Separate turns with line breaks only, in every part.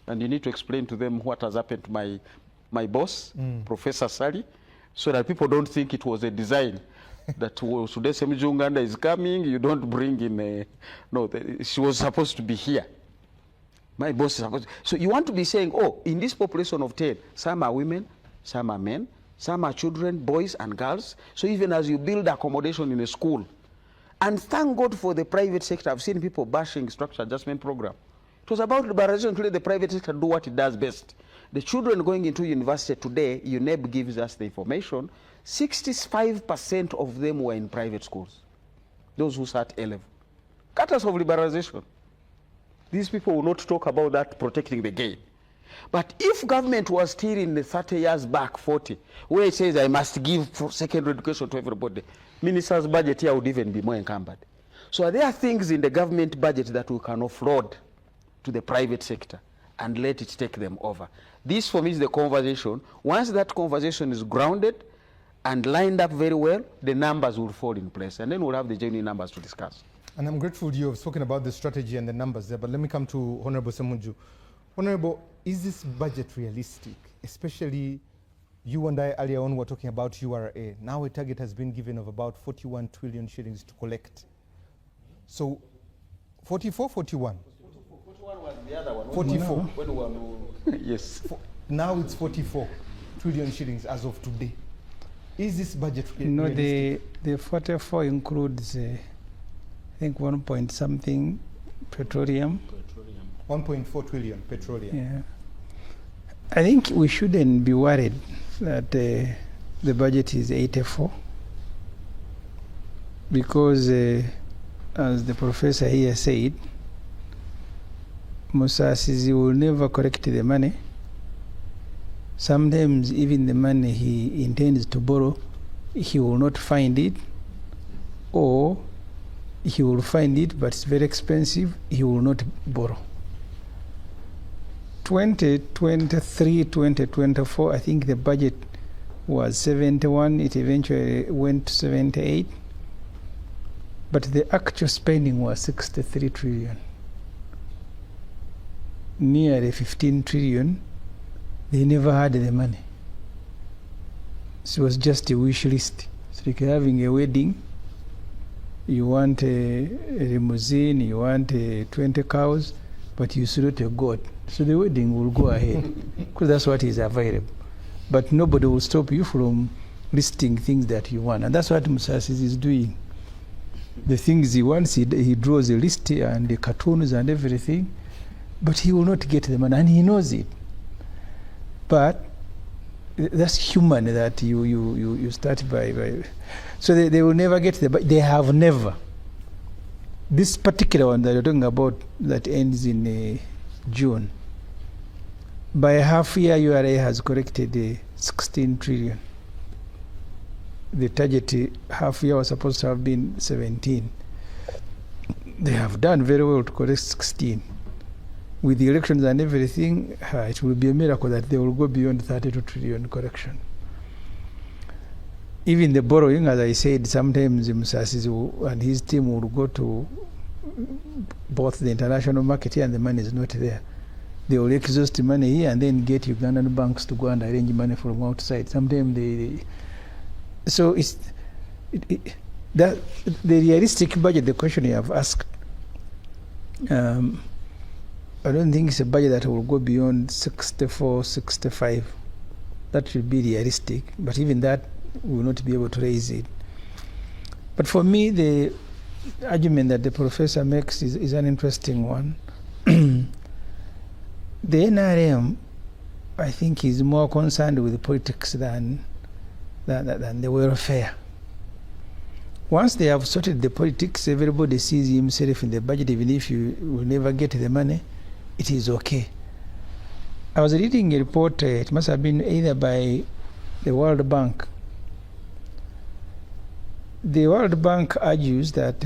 and you need to explain to them what has happened to my boss, Professor Sally, so that people don't think it was a design. That Uganda is coming, you don't bring in no, she was supposed to be here. My boss is supposed to. So you want to be saying, oh, in this population of 10, some are women, some are men, some are children, boys and girls. So even as you build accommodation in a school, and thank God for the private sector, I've seen people bashing structure adjustment program. It was about liberalization to let the private sector do what it does best. The children going into university today, UNEB gives us the information, 65% of them were in private schools. Those who sat A-level. Cut us of liberalization. These people will not talk about that protecting the gay. But if government was still in the 30 years back, 40, where it says I must give secondary education to everybody, minister's budget here would even be more encumbered. So there are things in the government budget that we can offload to the private sector and let it take them over. This for me is the conversation. Once that conversation is grounded and lined up very well, the numbers will fall in place, and then we'll have the genuine numbers to discuss.
And I'm grateful you have spoken about the strategy and the numbers there, but let me come to Honorable Semunju. Honorable, is this budget realistic? Especially you and I earlier on were talking about URA. Now a target has been given of about 41 trillion shillings to collect. So 44, 41?
41 was the other one.
44.
Yes.
Now it's 44 trillion shillings as of today. Is this budget realistic?
No, the 44 includes, I think, 1 point something petroleum.
1.4 trillion petroleum.
Yeah. I think we shouldn't be worried that the budget is 84, because as the professor here said, Musasizi will never collect the money. Sometimes even the money he intends to borrow, he will not find it, or he will find it but it's very expensive, he will not borrow. 2023, 2024, I think the budget was 71, it eventually went to 78, but the actual spending was 63 trillion. Nearly 15 trillion, they never had the money. So it was just a wish list. It's like having a wedding, you want a limousine, you want 20 cows, but you salute a goat. So the wedding will go ahead, because that's what is available. But nobody will stop you from listing things that you want. And that's what Musasizi is doing. The things he wants, he draws a list and the cartoons and everything, but he will not get the money, and he knows it. But that's human, that you start by so they will never get but they have never. This particular one that you're talking about that ends in June, by half year URA has collected 16 trillion. The target half year was supposed to have been 17. They have done very well to collect 16. With the elections and everything, it will be a miracle that they will go beyond 32 trillion collection. Even the borrowing, as I said, sometimes Musasizi and his team will go to both the international market here and the money is not there. They will exhaust the money here and then get Ugandan banks to go and arrange money from outside. Sometimes so it's that the realistic budget, the question you have asked, I don't think it's a budget that will go beyond 64, 65. That should be realistic, but even that we will not be able to raise it. But for me, the argument that the professor makes is an interesting one. The NRM, I think, is more concerned with politics than the welfare. Once they have sorted the politics, everybody sees himself in the budget, even if you will never get the money, it is okay. I was reading a report, it must have been either by the World Bank. The World Bank argues that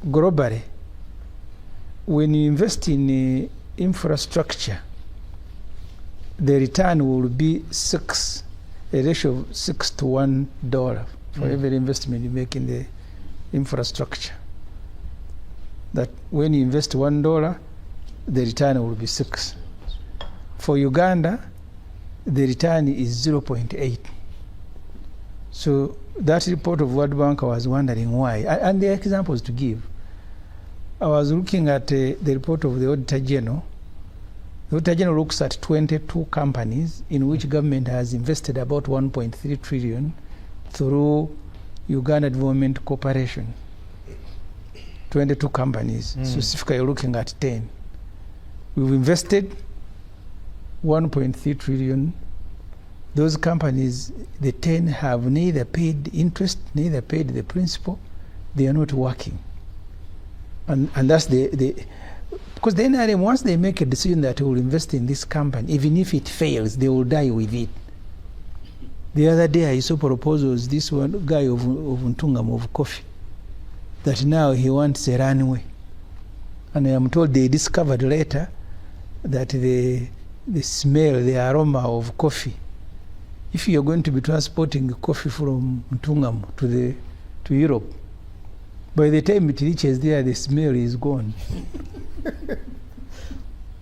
globally, when you invest in infrastructure, the return will be a ratio of $6 to $1 for every investment you make in the infrastructure. That when you invest $1, the return will be 6. For Uganda, the return is 0.8. So that report of World Bank, I was wondering why. And there are examples to give. I was looking at the report of the Auditor General. The Auditor General looks at 22 companies in which government has invested about 1.3 trillion through Uganda Development Corporation. 22 companies. Specifically, you're looking at 10. We've invested 1.3 trillion. Those companies, the 10 have neither paid interest, neither paid the principal. They are not working. And that's because the NRM, once they make a decision that they will invest in this company, even if it fails, they will die with it. The other day I saw proposals, this one guy of Ntungam of coffee, that now he wants a runway. And I am told they discovered later that the smell, the aroma of coffee, if you're going to be transporting coffee from Ntungam to Europe, by the time it reaches there, the smell is gone.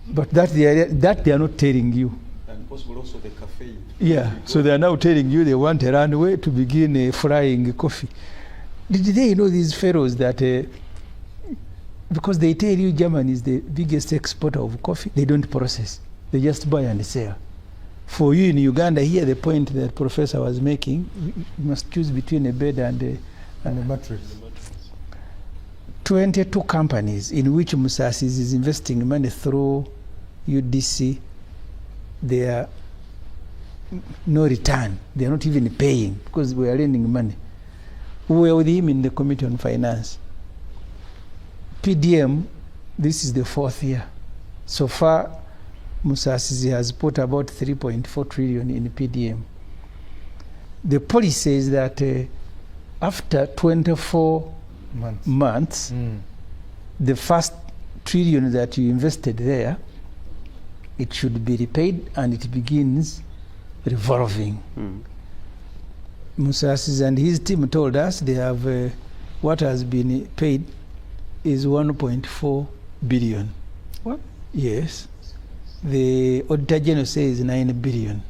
But that they are not telling you.
And possible also the cafe.
Yeah, so they are now telling you they want a runway to begin frying coffee. Did they know these fellows that, because they tell you Germany is the biggest exporter of coffee, they don't process. They just buy and sell. For you in Uganda, here the point that Professor was making, you must choose between a bed and a mattress. 22 companies in which Musasi's is investing money through UDC, they are no return. They are not even paying because we are lending money. We were with him in the Committee on Finance. PDM, this is the 4th year. So far, Musasi's has put about 3.4 trillion in PDM. The policy says that after 24 months, the first trillion that you invested there, it should be repaid and it begins revolving. Musasi's and his team told us they have what has been paid is 1.4 billion.
What?
Yes. The Auditor General says 9 billion.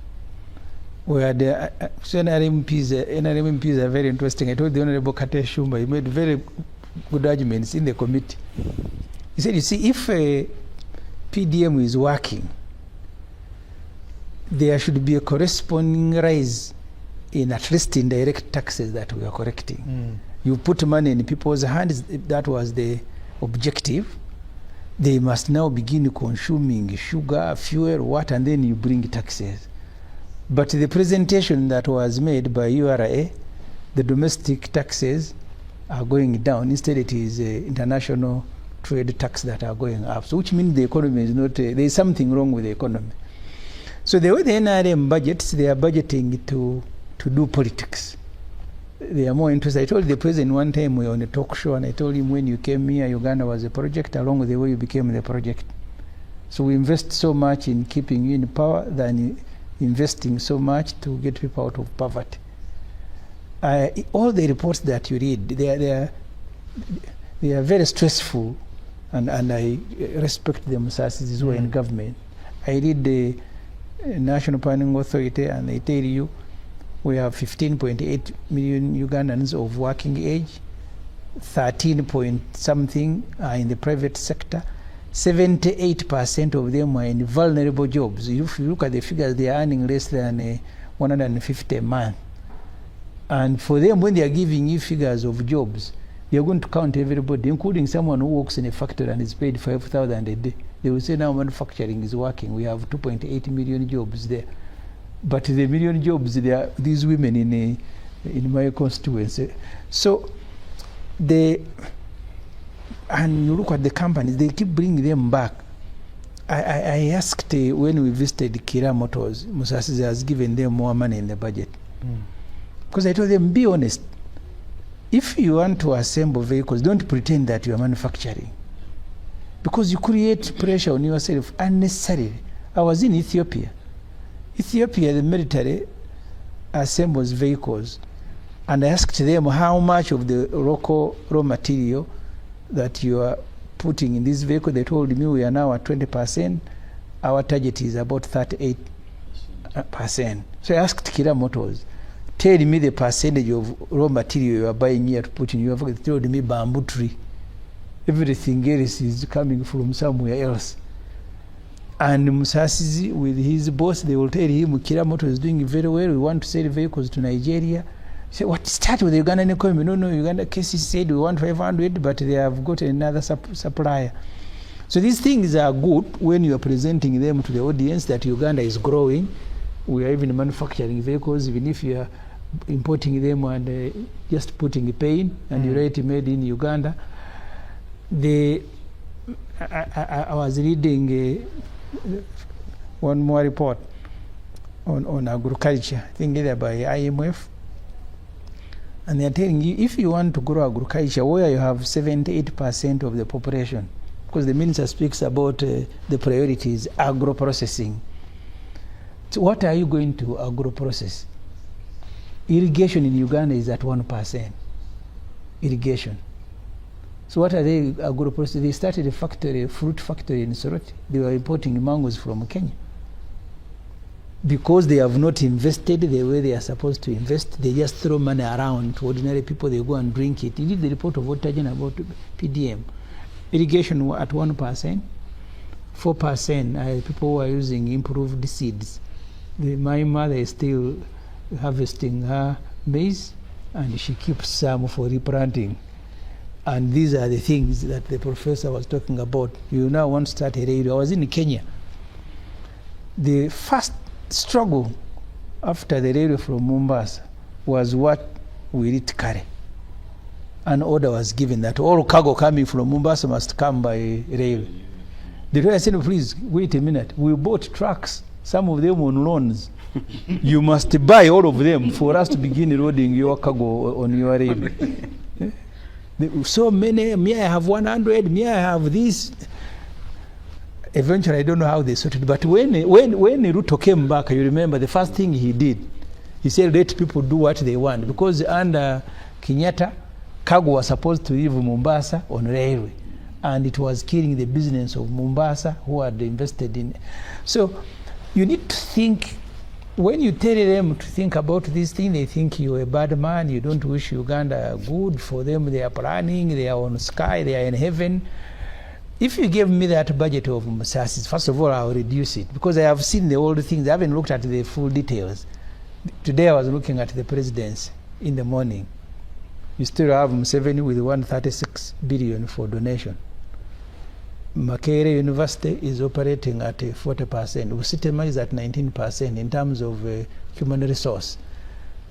Where the NRMPs are very interesting. I told the Honorable Kate Shumba, he made very good arguments in the committee. He said, you see, if a PDM is working, there should be a corresponding rise in at least indirect taxes that we are correcting. You put money in people's hands, that was the objective. They must now begin consuming sugar, fuel, water, and then you bring taxes. But the presentation that was made by URA, the domestic taxes are going down. Instead, it is international trade tax that are going up. So which means the economy is not, there is something wrong with the economy. So the way the NRM budgets, they are budgeting to do politics. They are more interested. I told the president one time we were on a talk show and I told him when you came here, Uganda was a project along with the way you became the project. So we invest so much in keeping you in power than investing so much to get people out of poverty. All the reports that you read, they are very stressful, and I respect them as is who are in government. I read the National Planning Authority and they tell you we have 15.8 million Ugandans of working age, 13 point something are in the private sector. 78% of them are in vulnerable jobs. If you look at the figures, they are earning less than 150 a month. And for them, when they are giving you figures of jobs, they are going to count everybody, including someone who works in a factory and is paid 5,000 a day. They will say now manufacturing is working. We have 2.8 million jobs there. But the million jobs, there are these women in my constituency. So and you look at the companies, they keep bringing them back. I asked when we visited Kira Motors, Musasi's has given them more money in the budget. Because I told them, be honest. If you want to assemble vehicles, don't pretend that you are manufacturing. Because you create pressure on yourself unnecessarily. I was in Ethiopia. Ethiopia, the military assembles vehicles. And I asked them how much of the local raw material that you are putting in this vehicle. They told me we are now at 20%. our target is about 38%. So I asked Kira Motors, tell me the percentage of raw material you are buying here to put in your factory. They told me bamboo tree. Everything else is coming from somewhere else. And Musasizi, with his boss, they will tell him, Kira Motors is doing very well. We want to sell vehicles to Nigeria. Say, what, start with the Ugandan economy? No, Uganda cases said we want 500, but they have got another supplier. So these things are good when you are presenting them to the audience that Uganda is growing. We are even manufacturing vehicles, even if you are importing them and just putting a paint and you write made in Uganda. I was reading one more report on agriculture, I think either by IMF. And they're telling you, if you want to grow agriculture where you have 78% of the population, because the minister speaks about the priorities, agro-processing. So what are you going to agro-process? Irrigation in Uganda is at 1%. Irrigation. So what are they agro-processing? They started a factory, a fruit factory in Soroti. They were importing mangoes from Kenya. Because they have not invested the way they are supposed to invest, they just throw money around to ordinary people, they go and drink it. You did the report of Otajan about PDM. Irrigation at 1%, 4% people who are using improved seeds. My mother is still harvesting her maize and she keeps some for replanting. And these are the things that the professor was talking about. You now want to start a radio. I was in Kenya. The first struggle after the railway from Mombasa was what we did carry. An order was given that all cargo coming from Mombasa must come by rail. The railway said, please, wait a minute. We bought trucks, some of them on loans. You must buy all of them for us to begin loading your cargo on your rail. So many, me I have 100, me I have this. Eventually, I don't know how they sorted, but when Ruto came back, you remember the first thing he did, he said, let people do what they want. Because under Kenyatta, cargo was supposed to leave Mombasa on railway. And it was killing the business of Mombasa, who had invested in. So you need to think, when you tell them to think about this thing, they think you're a bad man, you don't wish Uganda good. For them, they are planning, they are on the sky, they are in heaven. If you give me that budget of Musasis, first of all, I'll reduce it because I have seen the old things. I haven't looked at the full details. Today I was looking at the presidency in the morning. You still have Museveni with 136 billion for donation. Makerere University is operating at 40%. Usitema is at 19% in terms of human resource.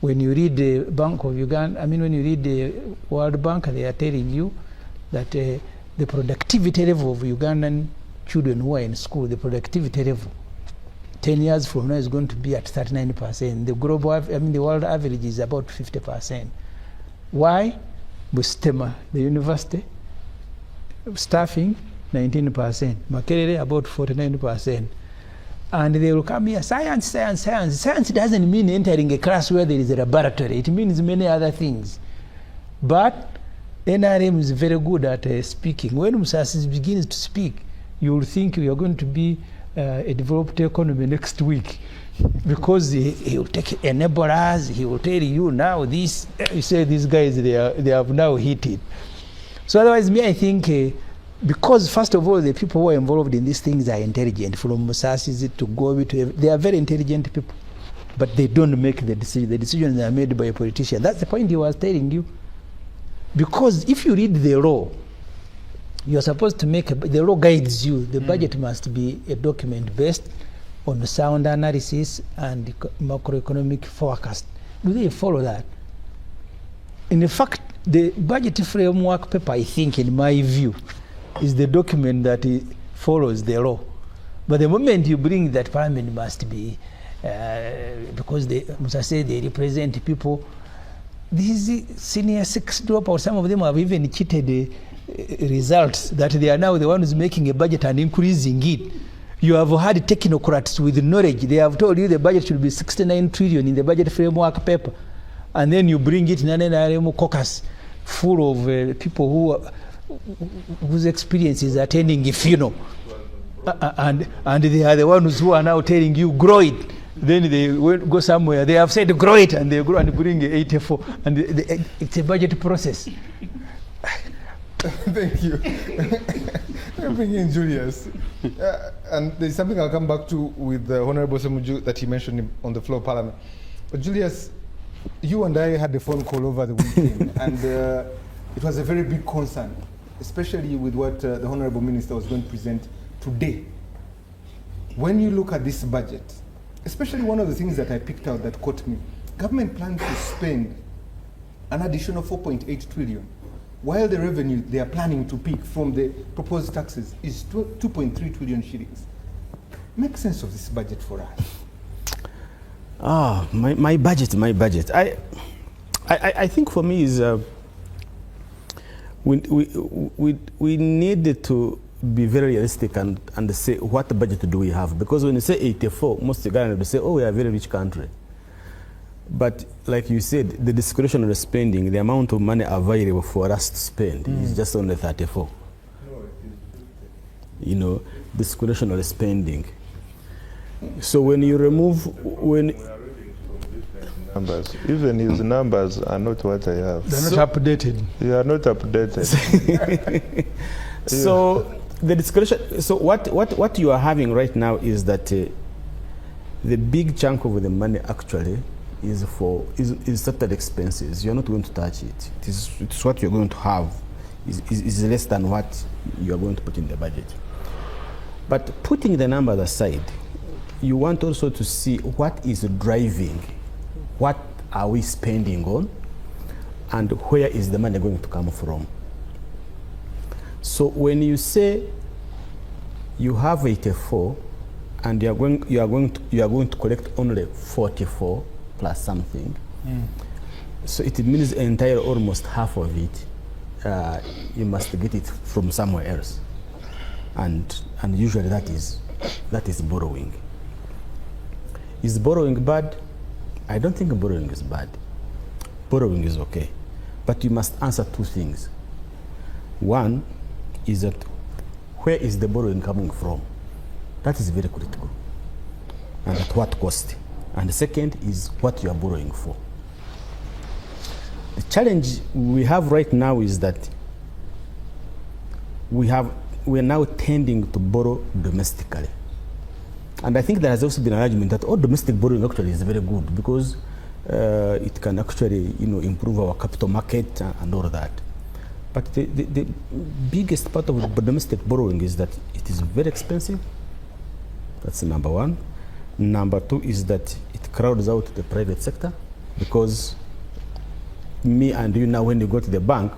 When you read the Bank of Uganda, when you read the World Bank, they are telling you that the productivity level of Ugandan children who are in school, the productivity level, 10 years from now is going to be at 39%. The global, the world average is about 50%. Why? Bustema, the university, staffing, 19%. Makerere, about 49%. And they will come here, science, science, science. Science doesn't mean entering a class where there is a laboratory. It means many other things. But NRM is very good at speaking. When Musasi begins to speak, you will think we are going to be a developed economy next week, because he will take enablers. He will tell you now this. You say these guys they have now hit it. So otherwise, I think because first of all, the people who are involved in these things are intelligent. From Musasi to Gobi to they are very intelligent people, but they don't make the decision. The decisions are made by a politician. That's the point he was telling you. Because if you read the law, you're supposed to make the law guides you. The budget must be a document based on sound analysis and macroeconomic forecast. Do they follow that? In fact, the budget framework paper, I think, in my view, is the document that follows the law. But the moment you bring that parliament must be, because they, as I say, they represent people. These senior 6 dropouts, some of them have even cheated results that they are now the ones making a budget and increasing it. You have had technocrats with knowledge. They have told you the budget should be 69 trillion in the budget framework paper. And then you bring it in an NRM caucus full of people whose experience is attending a funeral. And they are the ones who are now telling you grow it. Then they go somewhere. They have said grow it, and they grow and bring 84, and it's a budget process.
Thank you. I'm bringing in Julius. And there's something I'll come back to with Honorable Semuju that he mentioned on the floor of Parliament. But Julius, you and I had a phone call over the weekend, and it was a very big concern, especially with what the Honorable Minister was going to present today. When you look at this budget, especially one of the things that I picked out that caught me, government plans to spend an additional 4.8 trillion, while the revenue they are planning to pick from the proposed taxes is 2.3 trillion shillings. Make sense of this budget for us.
My budget. I think for me is we need to be very realistic and say what budget do we have, because when you say 84, most Ugandans will say, oh, we are a very rich country. But like you said, the discretionary spending, the amount of money available for us to spend is just only 34. You know, discretionary spending. So when you remove,
numbers, even his numbers are not what I have.
They're not updated.
They are not updated.
So the discretion. So what you are having right now is that the big chunk of the money actually is for certain expenses. You're not going to touch it. It's what you're going to have is less than what you are going to put in the budget. But putting the numbers aside, you want also to see what is driving, what are we spending on, and where is the money going to come from. So when you say you have 84 and you are going to collect only 44 plus something, so it means entire almost half of it you must get it from somewhere else, and usually that is borrowing. Is borrowing bad? I don't think borrowing is bad. Borrowing is okay, but you must answer two things. One is that where is the borrowing coming from? That is very critical, and at what cost? And the second is what you are borrowing for. The challenge we have right now is that we are now tending to borrow domestically. And I think there has also been an argument that domestic borrowing actually is very good because it can actually improve our capital market and all of that. But the biggest part of domestic borrowing is that it is very expensive. That's number one. Number two is that it crowds out the private sector, because me and you now, when you go to the bank,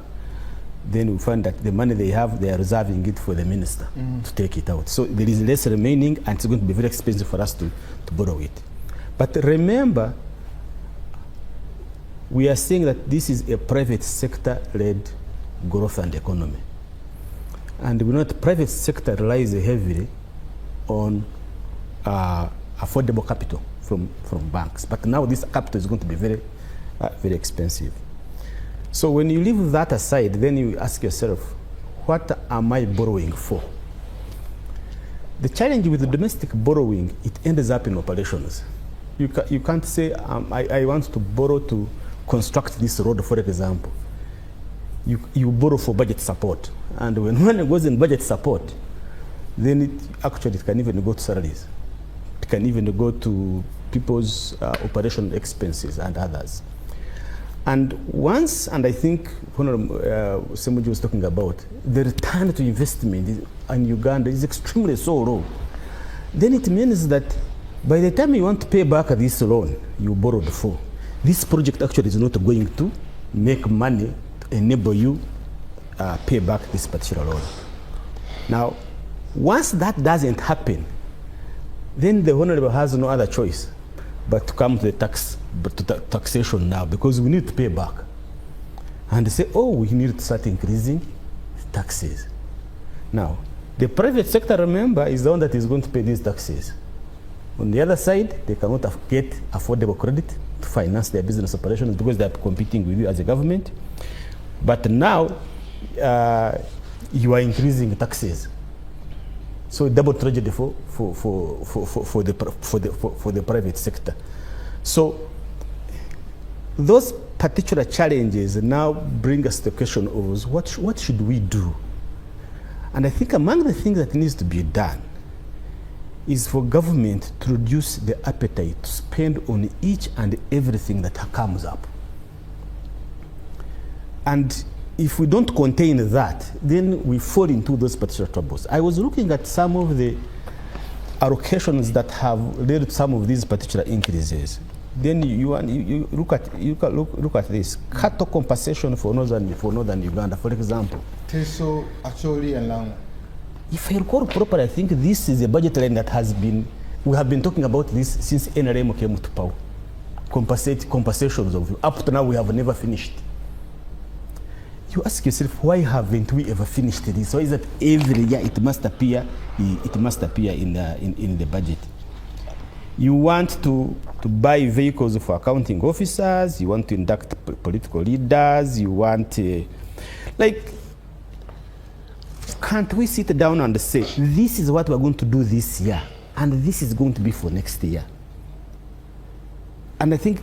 then we find that the money they have, they are reserving it for the minister to take it out. So there is less remaining, and it's going to be very expensive for us to borrow it. But remember, we are saying that this is a private sector-led growth and economy. And we know that the private sector relies heavily on affordable capital from banks. But now this capital is going to be very, very expensive. So when you leave that aside, then you ask yourself, what am I borrowing for? The challenge with the domestic borrowing, it ends up in operations. You can't say, I want to borrow to construct this road, for example. You borrow for budget support. And when money goes in budget support, then it can even go to salaries. It can even go to people's operational expenses and others. And once, and I think Semuju was talking about, the return to investment in Uganda is extremely so low. Then it means that by the time you want to pay back this loan you borrowed for, this project actually is not going to make money to enable you pay back this particular loan. Now, once that doesn't happen, then the Honorable has no other choice but to come to the taxation now, because we need to pay back. And they say, oh, we need to start increasing taxes. Now, the private sector, remember, is the one that is going to pay these taxes. On the other side, they cannot get affordable credit to finance their business operations because they are competing with you as a government. But now, you are increasing taxes. So double tragedy for the private sector. So those particular challenges now bring us to the question of what should we do? And I think among the things that needs to be done is for government to reduce the appetite to spend on each and everything that comes up. And if we don't contain that, then we fall into those particular troubles. I was looking at some of the allocations that have led to some of these particular increases. Then you look at this cattle compensation for northern Uganda, for example.
Teso, Acholi, and Lamu.
If I recall properly, I think this is a budget line that we have been talking about this since NRM came to power. Compensations of up to now we have never finished. You ask yourself, why haven't we ever finished this? Why is that every year it must appear in the budget? You want to buy vehicles for accounting officers, you want to induct political leaders, you want can't we sit down and say, this is what we're going to do this year, and this is going to be for next year? And I think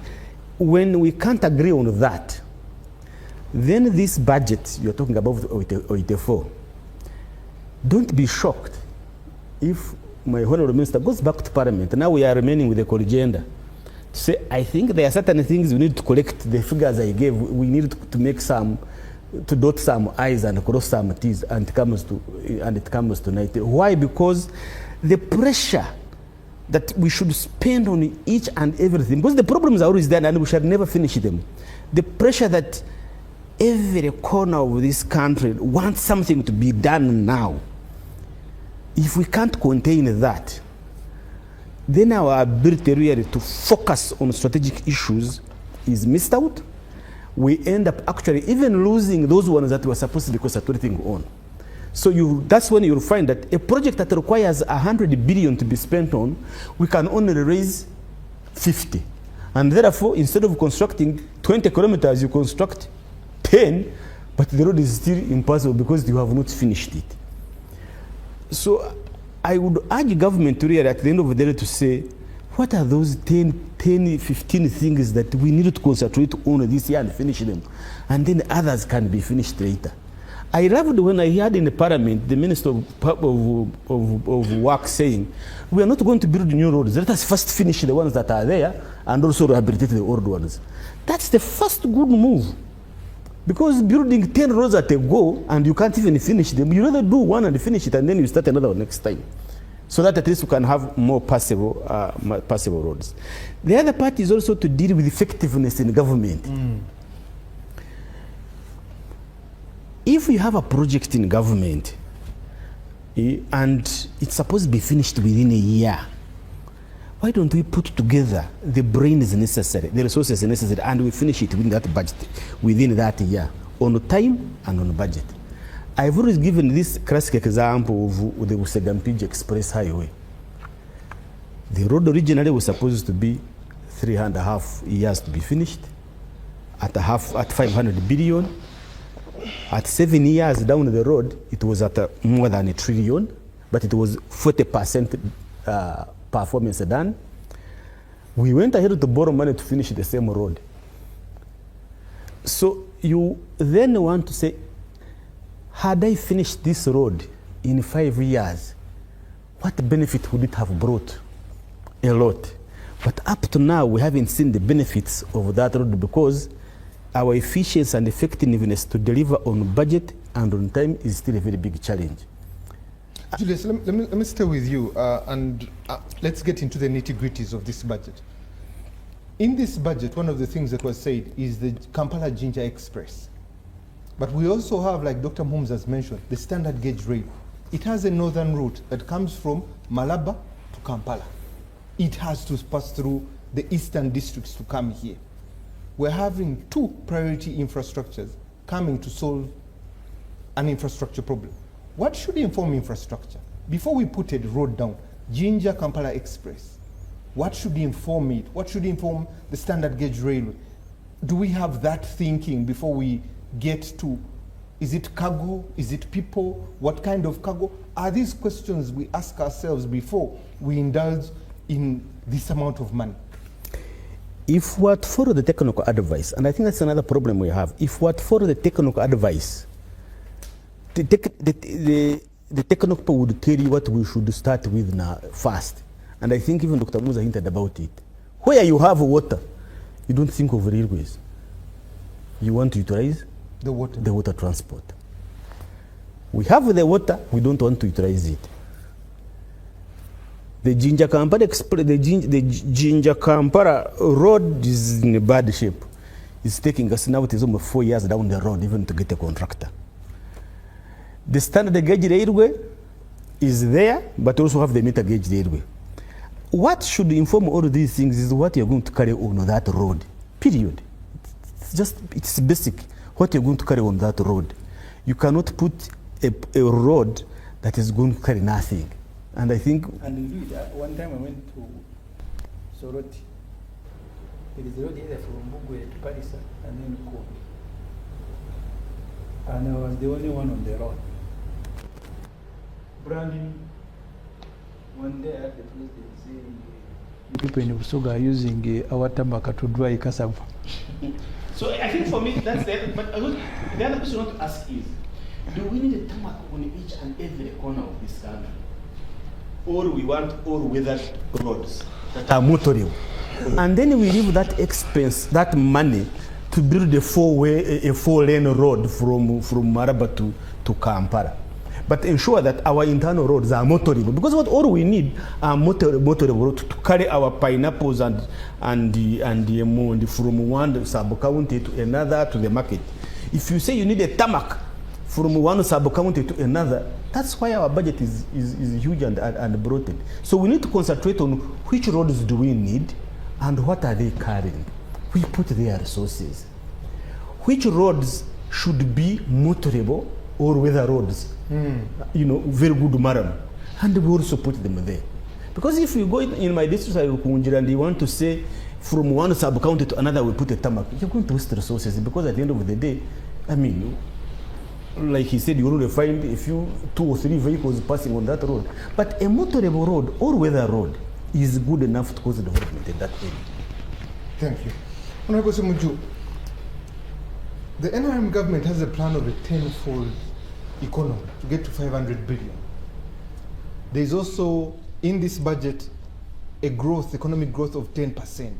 when we can't agree on that, then this budget you're talking about, 84, don't be shocked if my honorable minister goes back to parliament. Now we are remaining with the core agenda to say, I think there are certain things we need to collect the figures I gave. We need to make to dot some I's and cross some T's, and it comes to 90. Why? Because the pressure that we should spend on each and everything, because the problems are always there and we shall never finish them. The pressure that every corner of this country wants something to be done now. If we can't contain that, then our ability really to focus on strategic issues is missed out. We end up actually even losing those ones that were supposed to be concentrating on. So that's when you'll find that a project that requires 100 billion to be spent on, we can only raise 50. And therefore, instead of constructing 20 kilometers, you construct 10, but the road is still impossible because you have not finished it. So I would urge government to really at the end of the day to say, what are those 10, 15 things that we need to concentrate on this year and finish them? And then others can be finished later. I loved when I heard in the parliament the Minister of Work saying, we are not going to build new roads. Let us first finish the ones that are there and also rehabilitate the old ones. That's the first good move. Because building 10 roads at a go and you can't even finish them, you rather do one and finish it and then you start another one next time. So that at least we can have more passable roads. The other part is also to deal with effectiveness in government. If we have a project in government and it's supposed to be finished within a year, why don't we put together the brains necessary, the resources necessary, and we finish it within that budget, within that year, on time and on budget? I've always given this classic example of the Usegampiji Express Highway. The road originally was supposed to be 3.5 years to be finished, at 500 billion. At 7 years down the road, it was at more than $1 trillion, but it was 40% performance done. We went ahead to borrow money to finish the same road. So you then want to say, had I finished this road in 5 years, what benefit would it have brought? A lot. But up to now, we haven't seen the benefits of that road because our efficiency and effectiveness to deliver on budget and on time is still a very big challenge.
Julius, let me stay with you and let's get into the nitty-gritties of this budget. In this budget, one of the things that was said is the Kampala-Jinja Express. But we also have, like Dr. Mhums has mentioned, the standard gauge rail. It has a northern route that comes from Malaba to Kampala. It has to pass through the eastern districts to come here. We're having 2 priority infrastructures coming to solve an infrastructure problem. What should inform infrastructure? Before we put a road down, Jinja-Kampala Express, what should inform it? What should inform the standard gauge railway? Do we have that thinking before we get to Is it cargo? Is it people? What kind of cargo? Are these questions we ask ourselves before we indulge in this amount of money?
If we follow the technical advice, and I think that's another problem we have, if we follow the technical advice, the technical people would tell you what we should start with now first. And I think even Dr. Musa hinted about it. Where you have water, you don't think of railways. You want to utilize the water transport. We have the water, we don't want to utilize it. The Jinja Kampala road is in a bad shape. It's taking us now, it is almost 4 years down the road even to get a contractor. The standard gauge railway is there, but also have the meter gauge railway. What should inform all of these things is what you're going to carry on that road, period. It's basic, what you're going to carry on that road. You cannot put a road that is going to carry nothing. And I think...
And indeed, one time I went to Soroti. It is the road either from Bugwe to Parisa and then Kobe. And I was the only one on the road. Branding, one day at the president saying, people in Usuga are using our tambaka to dry cassava.
So I think for me, that's the but the other question I want to ask is, do we need a tarmac on each and every corner of this country? Or we want all-weather roads that are motorable? And then we leave that expense, that money, to build a four-lane road from Maraba to Kampala. But ensure that our internal roads are motorable, because all we need are motorable roads to carry our pineapples and the from one sub-county to another to the market. If you say you need a tarmac from one sub-county to another, that's why our budget is huge and bloated. So we need to concentrate on which roads do we need and what are they carrying. We put their resources. Which roads should be motorable or weather roads? You know, very good maram, and we also put them there. Because if you go in my district and you want to say from one sub-county to another we put a tarmac, you're going to waste resources, because at the end of the day, I mean, like he said, you only find a few 2 or 3 vehicles passing on that road. But a motorable road or weather road is good enough to cause development in that area.
Thank you. Honorable Semuju, the NRM government has a plan of a 10-fold economy to get to 500 billion. There is also in this budget a economic growth of 10%.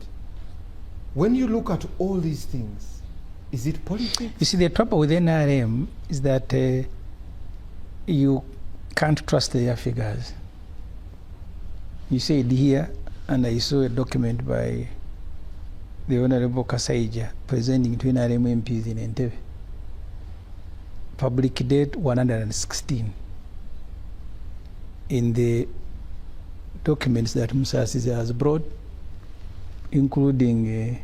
When you look at all these things, is it politics?
You see, the trouble with NRM is that you can't trust their figures. You said here, and I saw a document by the Honorable Kasaija presenting to NRM MPs in Entebbe. Public debt 116. In the documents that Musasize has brought, including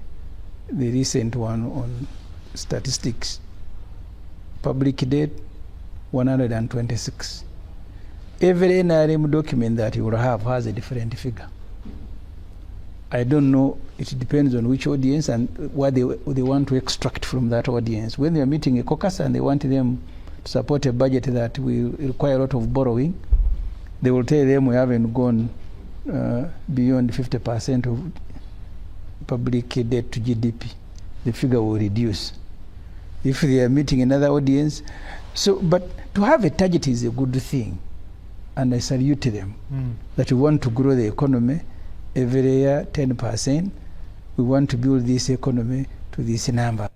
the recent one on statistics, public debt 126. Every NRM document that you will have has a different figure. I don't know, it depends on which audience and what they want to extract from that audience. When they are meeting a caucus and they want them to support a budget that will require a lot of borrowing, they will tell them we haven't gone beyond 50% of public debt to GDP. The figure will reduce. If they are meeting another audience, but to have a target is a good thing, and I salute them that we want to grow the economy every year 10%. We want to build this economy to this number.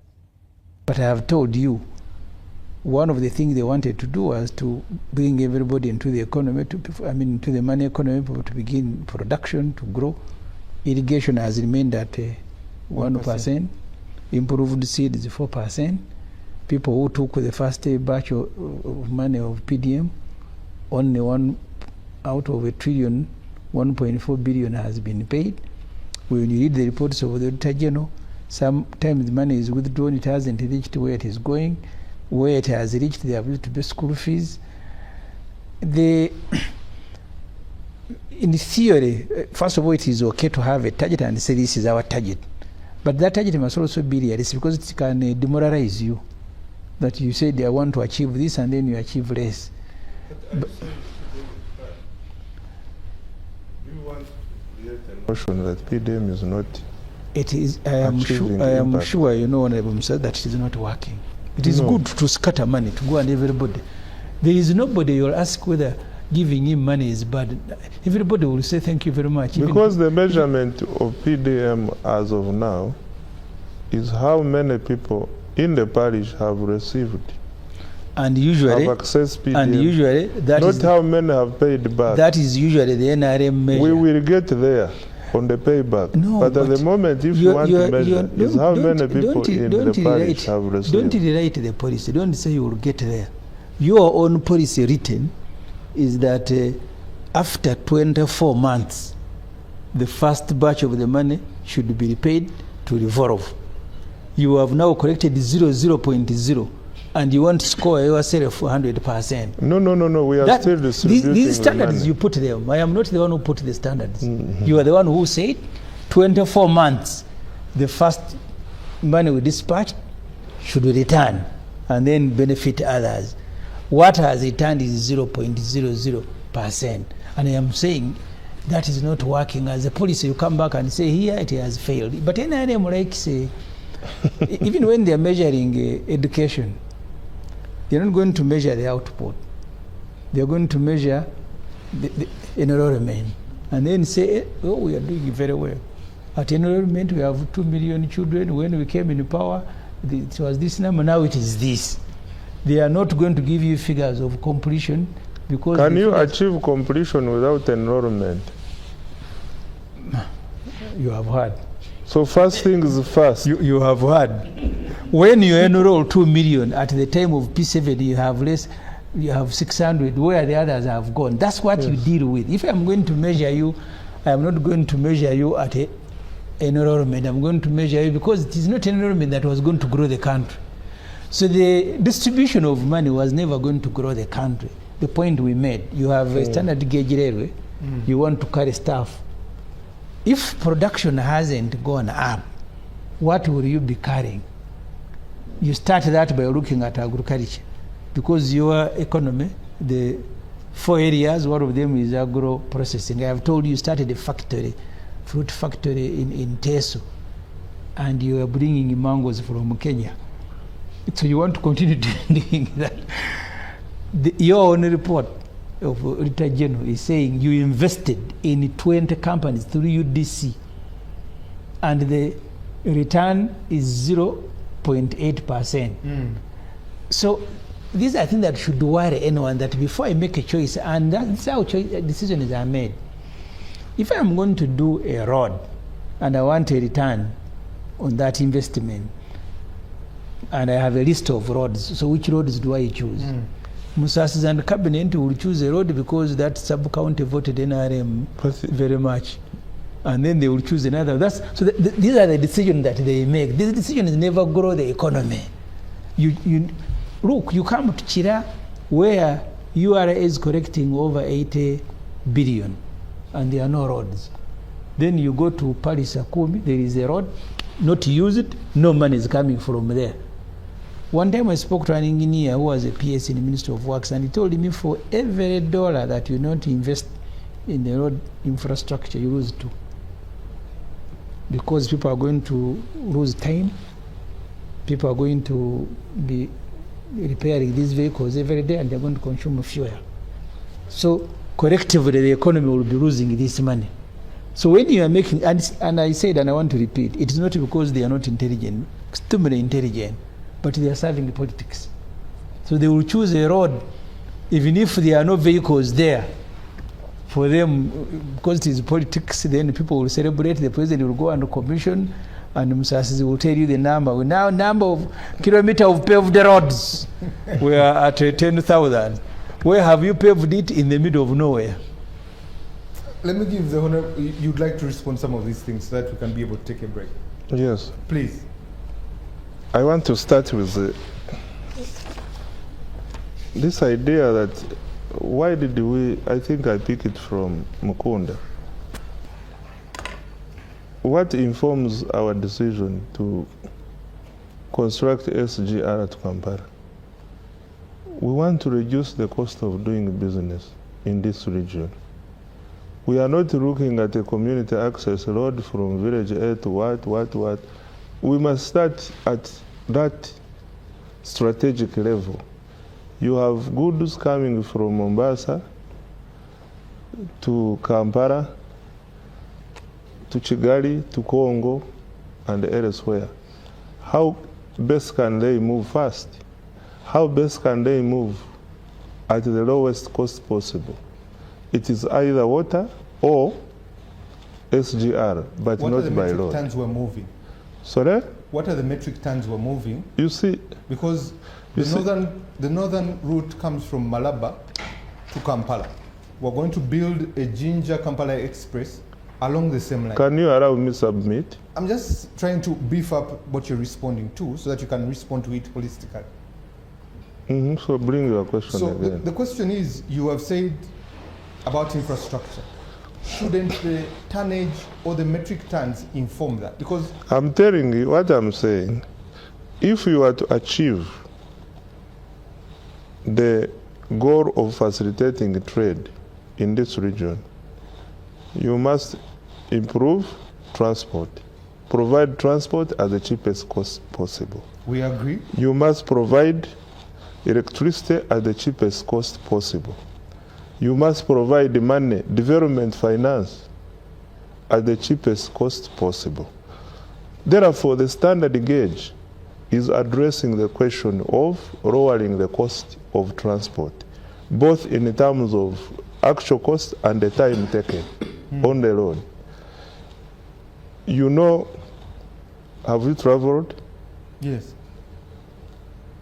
But I have told you, one of the things they wanted to do was to bring everybody into the economy, into the money economy, to begin production, to grow. Irrigation has remained at 1%. Improved seed is 4%. People who took the first batch of money of PDM, only one out of $1 trillion, 1.4 billion has been paid. When you read the reports of the Auditor General, sometimes the money is withdrawn, it hasn't reached where it is going. Where it has reached, they have to pay school fees. In theory, first of all, it is okay to have a target and say this is our target. But that target must also be realistic, because it can demoralize you. that you said I want to achieve this and then you achieve less.
Do you want to create a notion that PDM is not?
It is. I am sure you know, Honorable Mr. that it is not working. It is good to scatter money to go and everybody. There is nobody you'll ask whether giving him money is bad. Everybody will say thank you very much.
Because the measurement of PDM as of now is how many people in the parish have received,
and usually
have accessed PDM.
And usually that
not
is
how many have paid back.
That is usually the NRM measure.
We will get there on the payback.
No,
but at the moment, if you want to measure, is how many people in the parish have received.
Don't rewrite the policy. Don't say you will get there. Your own policy written is that after 24 months, the first batch of the money should be repaid to revolve. You have now collected 0.0, and you want to score yourself 100%.
No. We are still distributing
these standards
the money.
You put them. I am not the one who put the standards. You are the one who said 24 months, the first money we dispatch should return and then benefit others. What has returned is 0.00%. And I am saying that is not working. As a policy, you come back and say, here it has failed. But NRM, like say, even when they are measuring education, they are not going to measure the output. They are going to measure the enrollment. And then say, oh, we are doing very well. At enrollment, we have 2 million children. When we came in power, it was this number, now it is this. They are not going to give you figures of completion because...
Can you achieve completion without enrollment?
You have heard.
So first things first.
You have heard. When you enroll 2 million, at the time of P7, you have less, you have 600, where the others have gone. That's what you deal with. If I'm going to measure you, I'm not going to measure you at enrollment. I'm going to measure you because it is not enrollment that was going to grow the country. So the distribution of money was never going to grow the country. The point we made, you have a standard gauge railway, you want to carry stuff. If production hasn't gone up, what will you be carrying? You start that by looking at agriculture, because your economy, the 4 areas, one of them is agro processing. I have told you started a factory, fruit factory in Teso, and you are bringing mangoes from Kenya. So you want to continue doing that. Your own report of Auditor General is saying you invested in 20 companies through UDC, and the return is 0.8%. So these are things that should worry anyone, that before I make a choice, and that's how decisions are made. If I'm going to do a road and I want a return on that investment, and I have a list of roads, so which roads do I choose? Musas's and cabinet will choose a road because that sub-county voted NRM very much, and then they will choose another. These are the decisions that they make. These decisions never grow the economy. Look, you come to Chira, where URA is collecting over 80 billion, and there are no roads. Then you go to Paris Akumi, there is a road, not use it, no money is coming from there. One time I spoke to an engineer who was a PS in the Ministry of Works, and he told me for every dollar that you not invest in the road infrastructure, you lose 2. Because people are going to lose time, people are going to be repairing these vehicles every day, and they're going to consume fuel. So collectively the economy will be losing this money. So when you are making, and I said, and I want to repeat, it is not because they are not intelligent, extremely intelligent, but they are serving politics. So they will choose a road, even if there are no vehicles there. For them, because it is politics, then people will celebrate, the president will go under commission, and Musasi will tell you the number. We now number of kilometers of paved roads. We are at 10,000. Where have you paved it? In the middle of nowhere.
Let me give the honor. You'd like to respond to some of these things so that we can be able to take a break.
Yes.
Please.
I want to start with this idea that why did we, I think I pick it from Mukunda. What informs our decision to construct SGR at Kampala? we want to reduce the cost of doing business in this region. We are not looking at a community access road from village A to what. We must start at that strategic level. You have goods coming from Mombasa to Kampala, to Kigali, to Congo, and elsewhere. How best can they move fast? How best can they move at the lowest cost possible? It is either water or SGR, but
what
not
are the
by
metric
road.
tons we're moving?
Sorry?
What are the metric tons we're moving?
You see,
Because
You see-
the northern route comes from Malaba to Kampala. We're going to build a Jinja-Kampala Express along the same line.
can you allow me submit?
I'm just trying to beef up what you're responding to so that you can respond to it holistically.
So bring your question
So
again.
the question is, you have said about infrastructure. Shouldn't the tonnage or the metric tons inform that? Because
I'm telling you what I'm saying. If you are to achieve the goal of facilitating trade in this region, you must improve transport, provide transport at the cheapest cost possible.
we agree.
You must provide electricity at the cheapest cost possible. You must provide the money, development finance at the cheapest cost possible. Therefore, the standard gauge is addressing the question of lowering the cost of transport, both in terms of actual cost and the time taken on the road. You know, have you traveled?
Yes.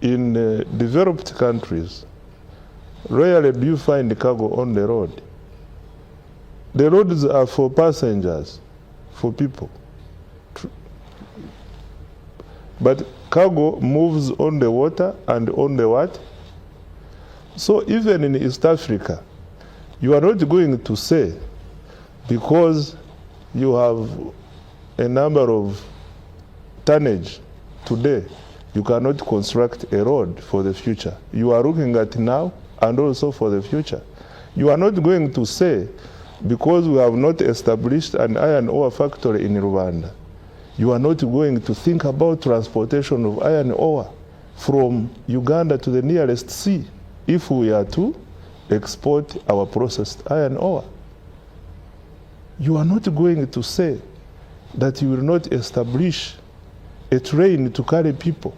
In developed countries, rarely do you find cargo on the road. The roads are for passengers, for people. But cargo moves on the water and on the what? So even in East Africa, you are not going to say, because you have a number of tonnage today, you cannot construct a road for the future. You are looking at now and also for the future. You are not going to say, because we have not established an iron ore factory in Rwanda, you are not going to think about transportation of iron ore from Uganda to the nearest sea if we are to export our processed iron ore. You are not going to say that you will not establish a train to carry people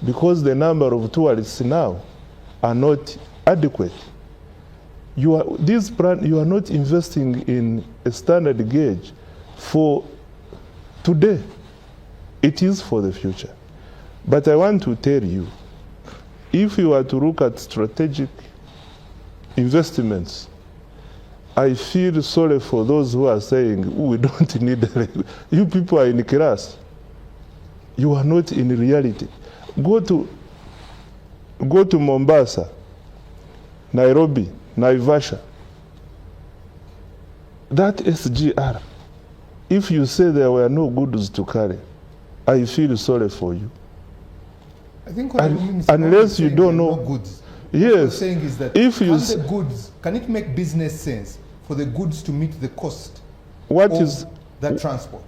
because the number of tourists now are not adequate. You are not investing in a standard gauge for today. It is for the future. But I want to tell you, if you are to look at strategic investments, I feel sorry for those who are saying, oh, we don't need you people are in class. You are not in reality. Go to Mombasa, Nairobi, Naivasha. That SGR, if you say there were no goods to carry, I feel sorry for you.
I think
unless you don't know.
No goods.
Yes.
What you're saying is that
if you
the goods, can it make business sense for the goods to meet the cost
what
of
is
that transport?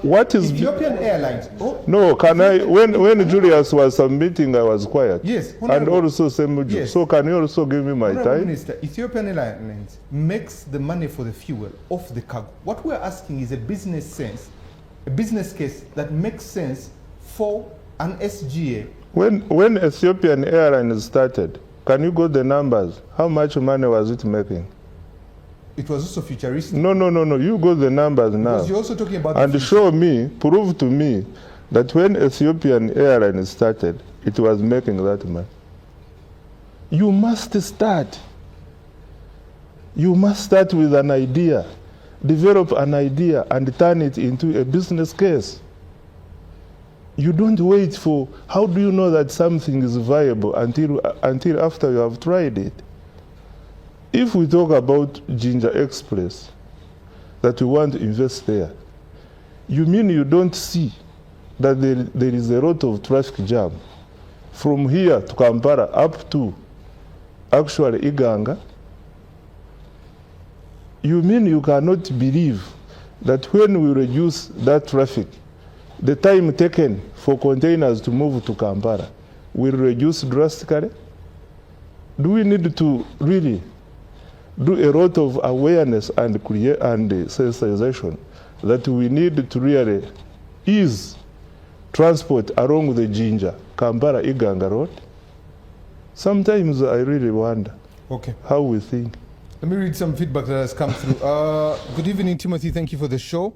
What is
Ethiopian Airlines?
No, can I? When Julius was submitting, I was quiet.
Yes,
and also Semuju.
Yes.
So can you also give me my
Honorable
time?
Minister, Ethiopian Airlines makes the money for the fuel off the cargo. What we're asking is a business case that makes sense for an SGA.
When Ethiopian Airlines started, can you go the numbers? How much money was it making?
It was also futuristic.
No. You go the numbers now.
Because you're also talking about
and show me, prove to me that when Ethiopian Airlines started, it was making that money. You must start. You must start with an idea, develop an idea, and turn it into a business case. You don't wait for, how do you know that something is viable until after you have tried it? If we talk about Ginger Express, that we want to invest there, you mean you don't see that there is a lot of traffic jam from here to Kampala up to actually Iganga, you mean you cannot believe that when we reduce that traffic, the time taken for containers to move to Kampala will reduce drastically? Do we need to really do a lot of awareness and create and sensitization that we need to really ease transport along the Jinja, Kampala, Iganga road? Sometimes I really wonder how we think.
Let me read some feedback that has come through. Good evening, Timothy. Thank you for the show.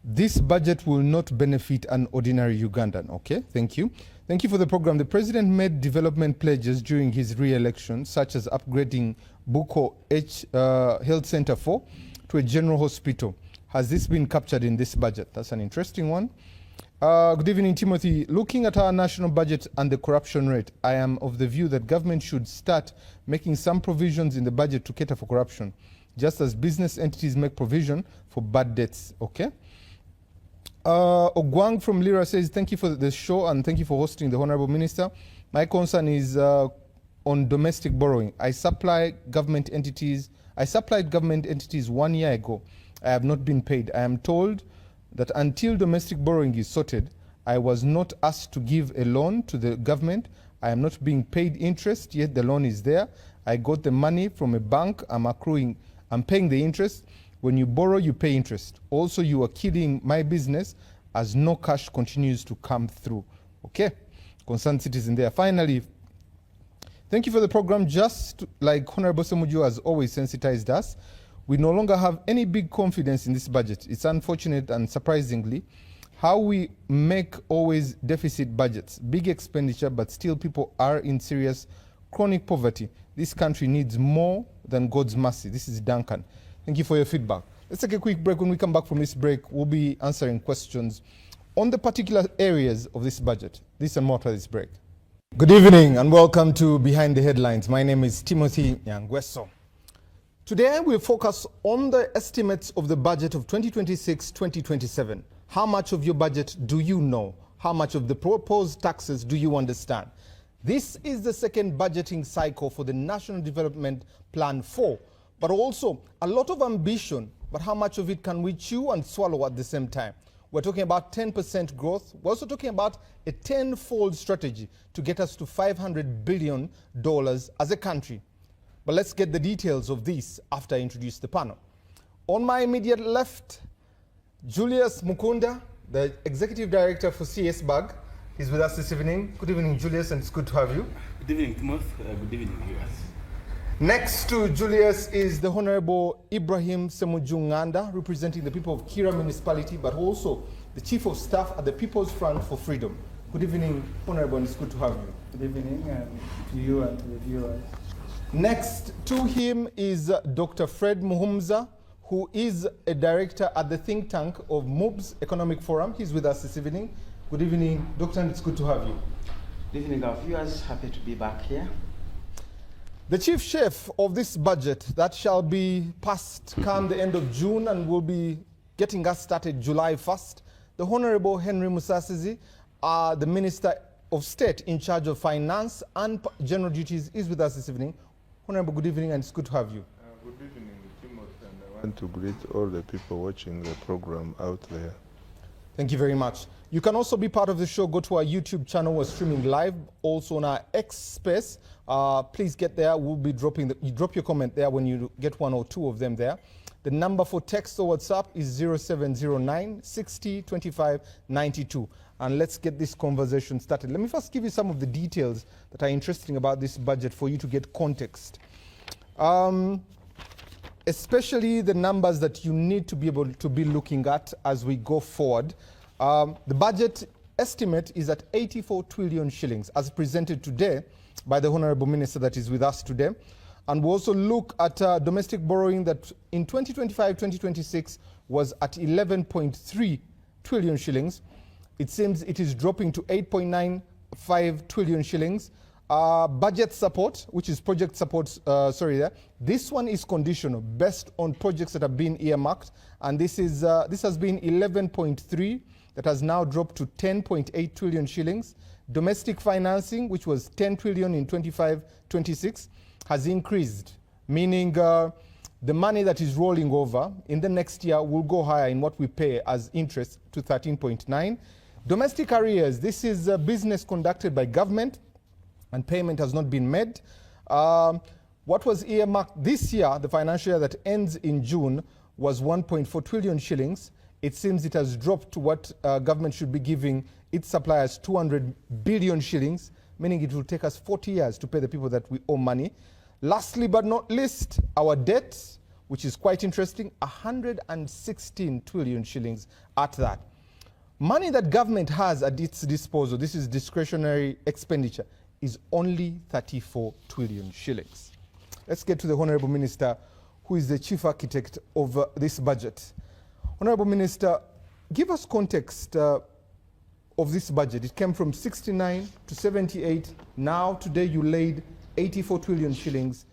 This budget will not benefit an ordinary Ugandan. Okay, thank you. Thank you for the program. The president made development pledges during his re-election, such as upgrading Buko Health Center 4 to a general hospital. Has this been captured in this budget? That's an interesting one. Good evening, Timothy. Looking at our national budget and the corruption rate, I am of the view that government should start making some provisions in the budget to cater for corruption, just as business entities make provision for bad debts. Okay. Ogwang from Lira says, thank you for the show and thank you for hosting the Honorable Minister. My concern is on domestic borrowing. I supplied government entities 1 year ago. I have not been paid. I am told that until domestic borrowing is sorted, I was not asked to give a loan to the government. I am not being paid interest, yet the loan is there. I got the money from a bank. I'm paying the interest. When you borrow, you pay interest. Also, you are killing my business as no cash continues to come through. Okay, concerned citizen there. Finally, thank you for the program. Just like Honorable Semuju has always sensitized us, we no longer have any big confidence in this budget. It's unfortunate and surprisingly how we make always deficit budgets, big expenditure, but still people are in serious chronic poverty. This country needs more than God's mercy. This is Duncan. Thank you for your feedback. Let's take a quick break. When we come back from this break, we'll be answering questions on the particular areas of this budget. This and more after this break. Good evening and welcome to Behind the Headlines. My name is Timothy Nyangweso. Today we'll focus on the estimates of the budget of 2026-2027. How much of your budget do you know? How much of the proposed taxes do you understand? This is the second budgeting cycle for the National Development Plan 4. But also a lot of ambition, but how much of it can we chew and swallow at the same time? We're talking about 10% growth. We're also talking about a 10-fold strategy to get us to $500 billion as a country. But let's get the details of this after I introduce the panel. On my immediate left, Julius Mukunda, the Executive Director for CSBAG. He's with us this evening. Good evening, Julius, and it's good to have you.
Good evening, Timothy. Good evening, viewers.
Next to Julius is the Honorable Ibrahim Semujunganda, representing the people of Kira Municipality, but also the Chief of Staff at the People's Front for Freedom. Good evening, Honorable, and it's good to have you.
Good evening to you and to the viewers.
Next to him is Dr. Fred Muhumza, who is a director at the think tank of MOOBS Economic Forum. He's with us this evening. Good evening, Doctor, and it's good to have you.
Good evening, our viewers. Happy to be back here.
The chief chef of this budget that shall be passed come the end of June and will be getting us started July 1st, the Honorable Henry Musasizi, the Minister of State in charge of Finance and General Duties, is with us this evening. Honorable, good evening, and it's good to have you.
Good evening, Timothy, and I want to greet all the people watching the program out there.
Thank you very much. You can also be part of the show. Go to our YouTube channel. We're streaming live, also on our X space. Please get there. We'll be dropping you drop your comment there when you get one or two of them there. The number for text or WhatsApp is 0709 60 25 92. And let's get this conversation started. Let me first give you some of the details that are interesting about this budget for you to get context. Especially the numbers that you need to be able to be looking at as we go forward. The budget estimate is at 84 trillion shillings as presented today by the Honorable Minister that is with us today. And we also look at domestic borrowing that in 2025-2026 was at 11.3 trillion shillings. It seems it is dropping to 8.95 trillion shillings. Budget support, which is project support, this one is conditional based on projects that have been earmarked, and this has been 11.3 that has now dropped to 10.8 trillion shillings. Domestic financing, which was 10 trillion in 25-26, has increased, meaning the money that is rolling over in the next year will go higher in what we pay as interest to 13.9. Domestic arrears, this is a business conducted by government and payment has not been made. What was earmarked this year, the financial year that ends in June, was 1.4 trillion shillings. It seems it has dropped to what government should be giving its suppliers 200 billion shillings, meaning it will take us 40 years to pay the people that we owe money. Lastly but not least, our debt, which is quite interesting, 116 trillion shillings at that. Money that government has at its disposal, this is discretionary expenditure, is only 34 trillion shillings. Let's get to the Honorable Minister, who is the chief architect of this budget. Honorable Minister, give us context of this budget. It came from 69 to 78. Now, today you laid 84 trillion shillings.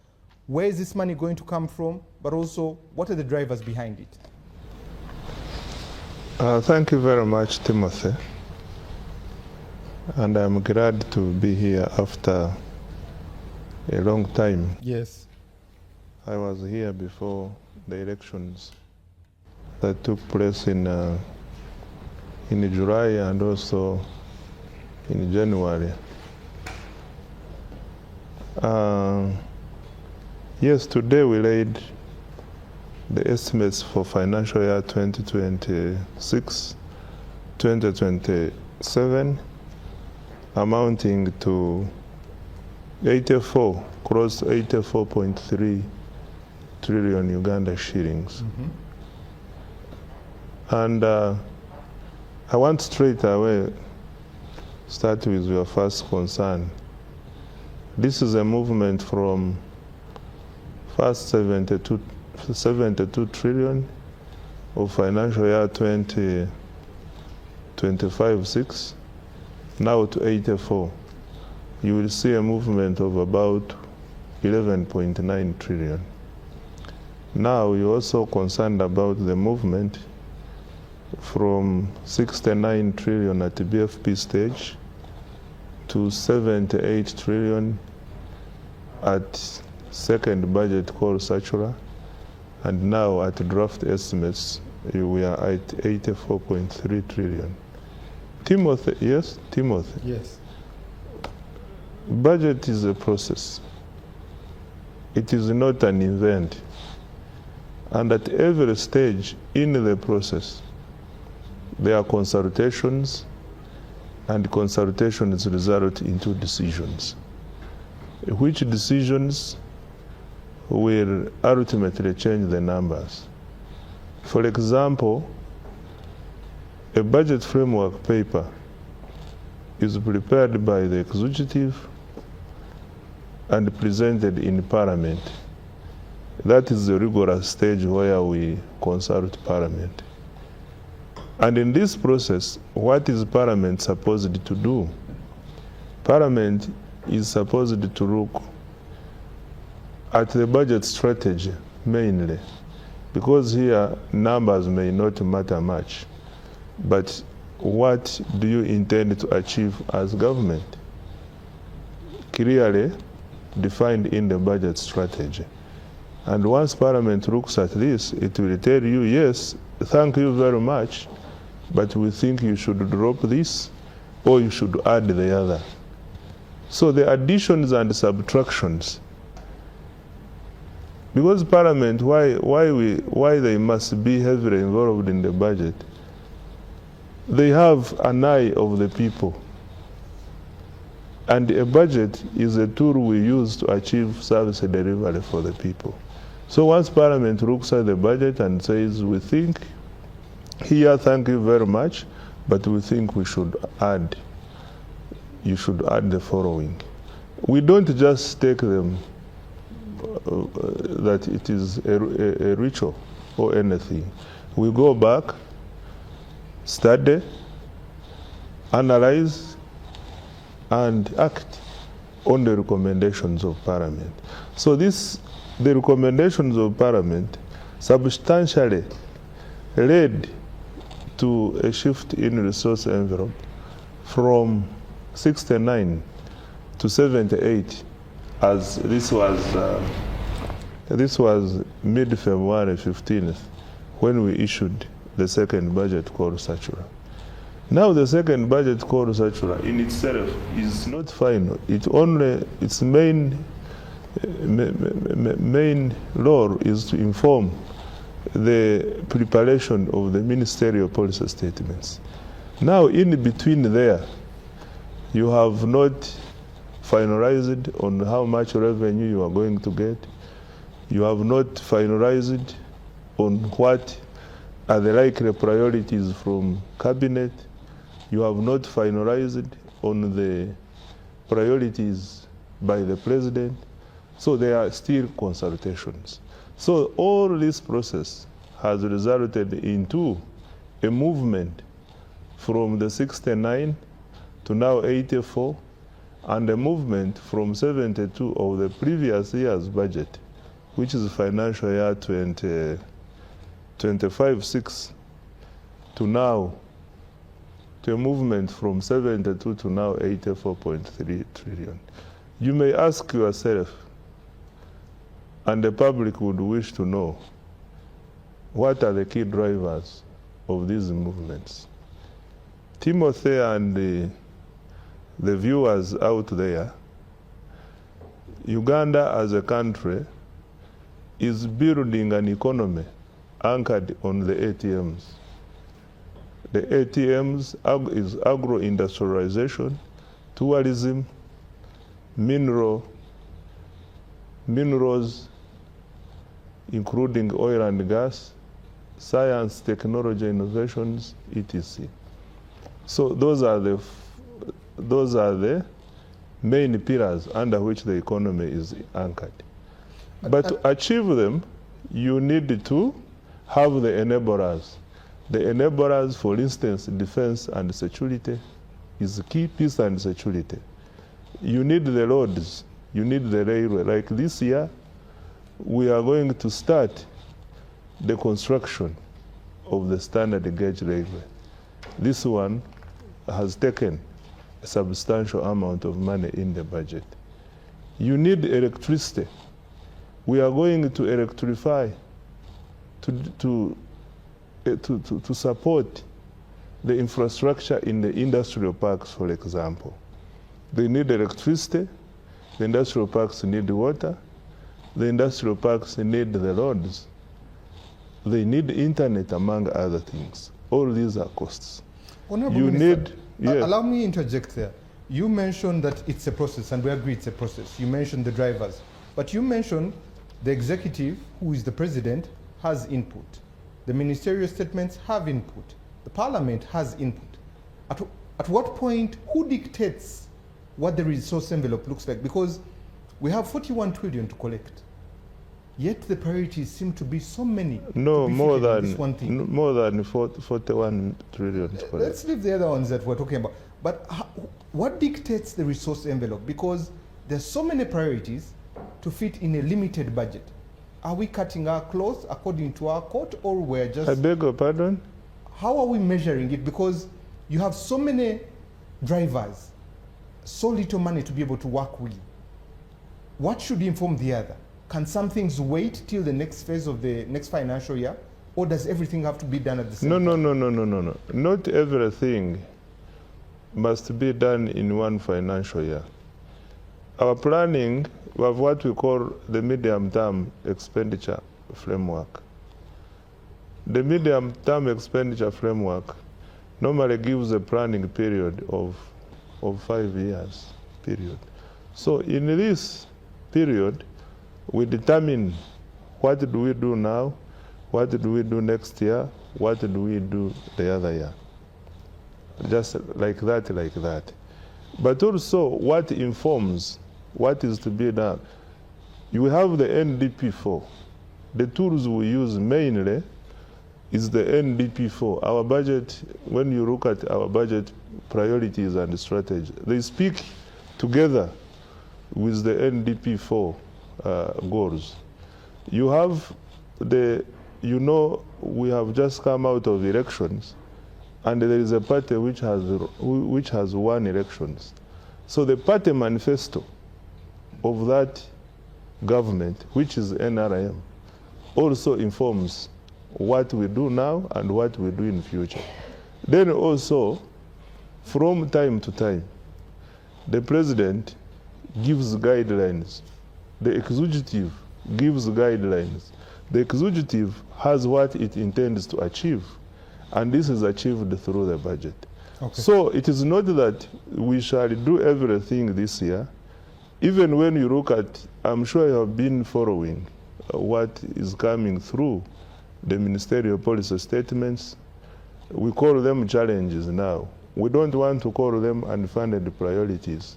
Where is this money going to come from? But also, what are the drivers behind it?
Thank you very much, Timothy. And I'm glad to be here after a long time.
Yes.
I was here before the elections that took place in July and also in January. Yes, today we laid the estimates for financial year 2026-2027, amounting to 84.3 trillion Uganda shillings.
Mm-hmm.
And I want straight away start with your first concern. This is a movement from first 72 trillion of financial year 2025-6, now to 84. You will see a movement of about 11.9 trillion. Now you're also concerned about the movement from 69 trillion at the BFP stage to 78 trillion at second budget called Satura, and now at draft estimates we are at 84.3 trillion. Timothy, yes? Timothy?
Yes.
Budget is a process. It is not an event. And at every stage in the process, there are consultations, and consultations result into decisions. Which decisions will ultimately change the numbers. For example, a budget framework paper is prepared by the executive and presented in Parliament. That is the rigorous stage where we consult Parliament. And in this process, what is Parliament supposed to do? Parliament is supposed to look at the budget strategy mainly, because here numbers may not matter much, but what do you intend to achieve as government? Clearly defined in the budget strategy. And once Parliament looks at this, it will tell you, yes, thank you very much, but we think you should drop this or you should add the other. So the additions and subtractions, because Parliament, why they must be heavily involved in the budget, they have an eye of the people. And a budget is a tool we use to achieve service delivery for the people. So once Parliament looks at the budget and says, we think here, thank you very much, but we think we should add, you should add the following. We don't just take them that it is a ritual or anything. We go back, study, analyze, and act on the recommendations of Parliament. So the recommendations of Parliament substantially led to a shift in resource envelope from 69 to 78, as this was mid-February 15th when we issued the second budget called Satura. Now the second budget called Satura in itself is not final. Its main role is to inform the preparation of the ministerial policy statements. Now in between there, you have not finalized on how much revenue you are going to get. You have not finalized on what are the likely priorities from cabinet. You have not finalized on the priorities by the president. So there are still consultations. So all this process has resulted into a movement from the 69 to now 84, and a movement from 72 of the previous year's budget, which is financial year 25-6, to now, to a movement from 72 to now 84.3 trillion. You may ask yourself, and the public would wish to know, what are the key drivers of these movements? Timothy and the viewers out there, Uganda as a country is building an economy anchored on the ATMs. The ATMs is agro-industrialization, tourism, minerals, including oil and gas, science, technology, innovations, etc. So those are the main pillars under which the economy is anchored. But to achieve them, you need to have the enablers. The enablers, for instance, defense and security is key, peace and security. You need the roads, you need the railway. Like this year, we are going to start the construction of the standard gauge railway. This one has taken a substantial amount of money in the budget. You need electricity. We are going to electrify to support the infrastructure in the industrial parks, for example. They need electricity, the industrial parks need water, the industrial parks need the roads, they need internet, among other things. All these are costs.
Honorable
You
Minister,
need, yes.
Allow me to interject there. You mentioned that it's a process, and we agree it's a process. You mentioned the drivers, but you mentioned the executive, who is the president, has input. The ministerial statements have input. The parliament has input. At what point, who dictates what the resource envelope looks like? Because we have 41 trillion to collect. Yet the priorities seem to be so many.
No, more than,
this one thing.
more than 41 trillion.
Let's leave the other ones that we're talking about. But what dictates the resource envelope? Because there's so many priorities to fit in a limited budget. Are we cutting our cloth according to our coat, or we're just...
I beg your pardon?
How are we measuring it? Because you have so many drivers, so little money to be able to work with. What should inform the other? Can some things wait till the next phase of the next financial year? Or does everything have to be done at the same time?
No. Not everything must be done in one financial year. Our planning, we have what we call the medium-term expenditure framework. The medium-term expenditure framework normally gives a planning period of 5 years, period. So in this period, we determine what do we do now, what do we do next year, what do we do the other year. Just like that, like that. But also what informs what is to be done. You have the NDP4. The tools we use mainly is the NDP4. Our budget, when you look at our budget priorities and strategy, they speak together with the NDP4 goals. You have we have just come out of elections, and there is a party which has won elections. So the party manifesto of that government, which is NRM, also informs what we do now and what we do in future. Then also, from time to time, the president gives guidelines. The executive gives guidelines. The executive has what it intends to achieve, and this is achieved through the budget. Okay. So it is not that we shall do everything this year. Even when you look at, I'm sure you have been following what is coming through the ministerial policy statements. We call them challenges now. We don't want to call them unfunded priorities.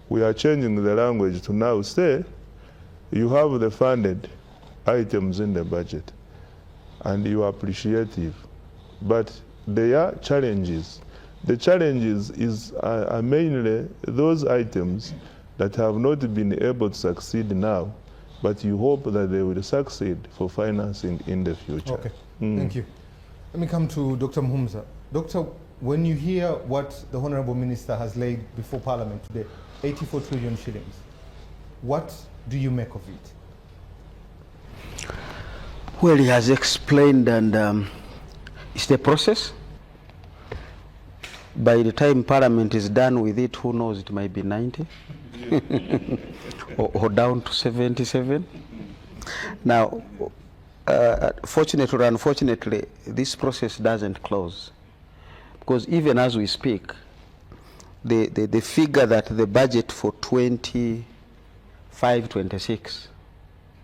We are changing the language to now say, you have the funded items in the budget, and you are appreciative. But there are challenges. The challenges are mainly those items that have not been able to succeed now, but you hope that they will succeed for financing in the future.
Okay, thank you. Let me come to Dr. Mhumza. Doctor, when you hear what the Honorable Minister has laid before Parliament today, 84 trillion shillings, what do you make of it?
Well, he has explained, and it's the process. By the time Parliament is done with it, who knows, it might be 90 or down to 77. Now, fortunately or unfortunately, this process doesn't close, because even as we speak, the figure that the budget for 25-26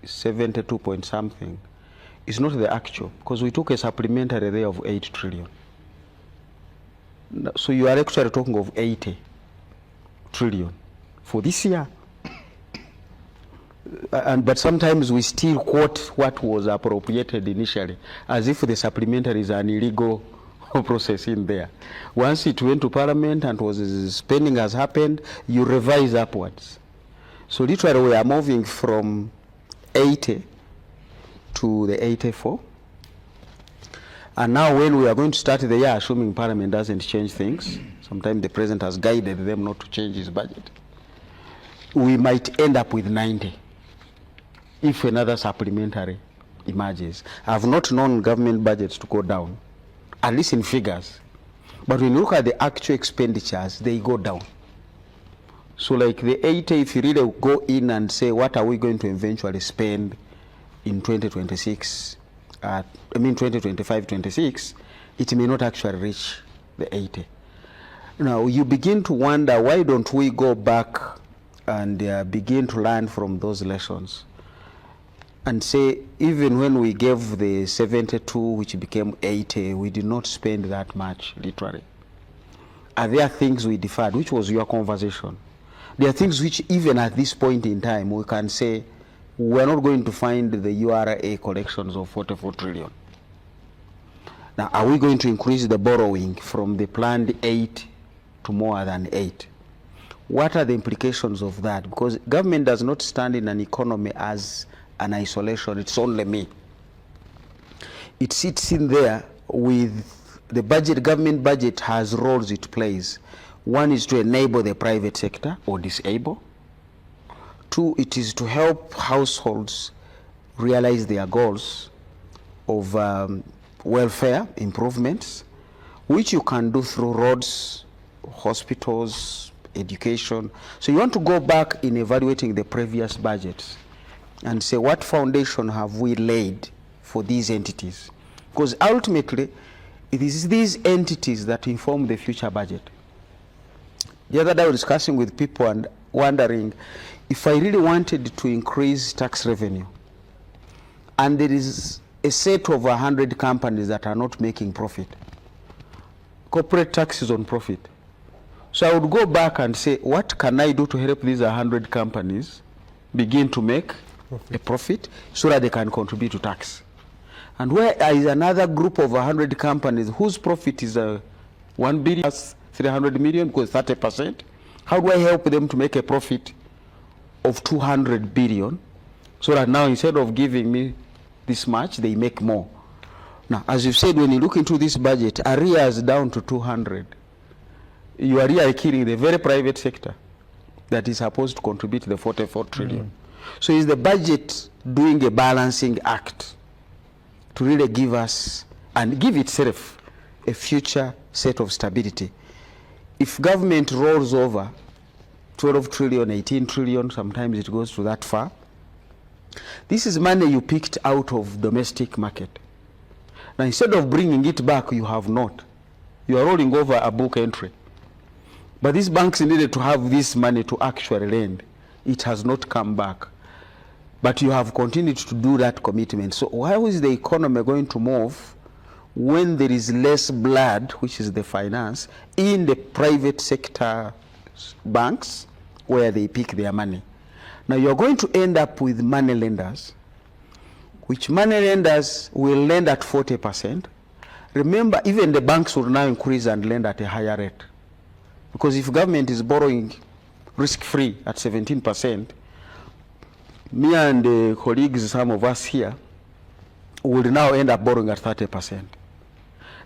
is 72 point something is not the actual, because we took a supplementary there of 8 trillion. So you are actually talking of 80 trillion for this year. But sometimes we still quote what was appropriated initially, as if the supplementary is an illegal process in there. Once it went to Parliament and spending has happened, you revise upwards. So literally we are moving from 80 to the 84. And now when we are going to start the year, assuming Parliament doesn't change things, sometimes the President has guided them not to change his budget, we might end up with 90 if another supplementary emerges. I have not known government budgets to go down, at least in figures. But when you look at the actual expenditures, they go down. So like the 80, if you really go in and say, what are we going to eventually spend in 2026, 2025-26, it may not actually reach the 80. Now you begin to wonder, why don't we go back and begin to learn from those lessons and say, even when we gave the 72, which became 80, we did not spend that much, literally. Are there things we deferred, which was your conversation? There are things which even at this point in time, we can say, we're not going to find the URA collections of 44 trillion. Now, are we going to increase the borrowing from the planned 8 to more than 8? What are the implications of that? Because government does not stand in an economy as an isolation, it's only me. It sits in there with the budget. Government budget has roles it plays. One is to enable the private sector or disable. 2, it is to help households realize their goals of welfare improvements, which you can do through roads, hospitals, education. So you want to go back in evaluating the previous budgets and say, what foundation have we laid for these entities? Because ultimately, it is these entities that inform the future budget. The other day I was discussing with people and wondering, if I really wanted to increase tax revenue, and there is a set of 100 companies that are not making profit, corporate tax is on profit. So I would go back and say, what can I do to help these 100 companies begin to make a profit so that they can contribute to tax? And where is another group of 100 companies whose profit is 1 billion, 300 million, because 30%. How do I help them to make a profit of 200 billion, so that now instead of giving me this much, they make more. Now, as you've said, when you look into this budget, arrears down to 200. You are really killing the very private sector that is supposed to contribute to the 44 trillion. So is the budget doing a balancing act to really give us and give itself a future set of stability? If government rolls over 12 trillion, 18 trillion, sometimes it goes to that far, this is money you picked out of domestic market. Now instead of bringing it back, you have not. You are rolling over a book entry. But these banks needed to have this money to actually lend. It has not come back. But you have continued to do that commitment. So how is the economy going to move when there is less blood, which is the finance, in the private sector banks where they pick their money? Now you're going to end up with money lenders, which money lenders will lend at 40%. Remember, even the banks will now increase and lend at a higher rate. Because if government is borrowing risk-free at 17%, me and the colleagues, some of us here, will now end up borrowing at 30%.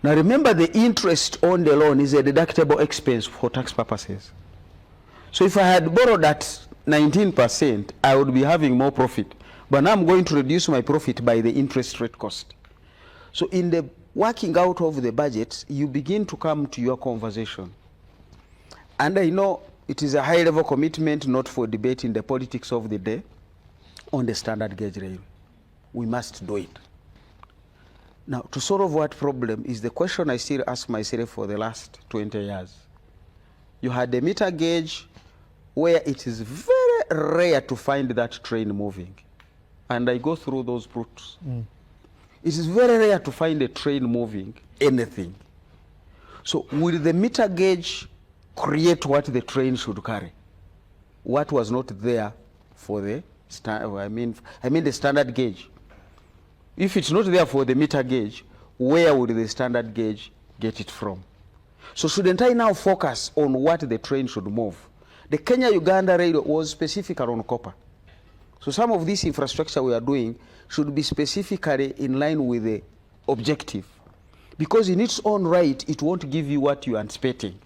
Now remember, the interest on the loan is a deductible expense for tax purposes. So if I had borrowed at 19%, I would be having more profit. But now I'm going to reduce my profit by the interest rate cost. So in the working out of the budgets, you begin to come to your conversation. And I know it is a high-level commitment, not for debate in the politics of the day, on the standard gauge railway. We must do it. Now, to solve what problem is the question I still ask myself for the last 20 years. You had the meter gauge where it is very rare to find that train moving. And I go through those routes. It is very rare to find a train moving anything. So will the meter gauge create what the train should carry? What was not there for the the standard gauge. If it's not there for the meter gauge, where would the standard gauge get it from? So shouldn't I now focus on what the train should move? The Kenya-Uganda railway was specific around copper. So some of this infrastructure we are doing should be specifically in line with the objective. Because in its own right, it won't give you what you are anticipating.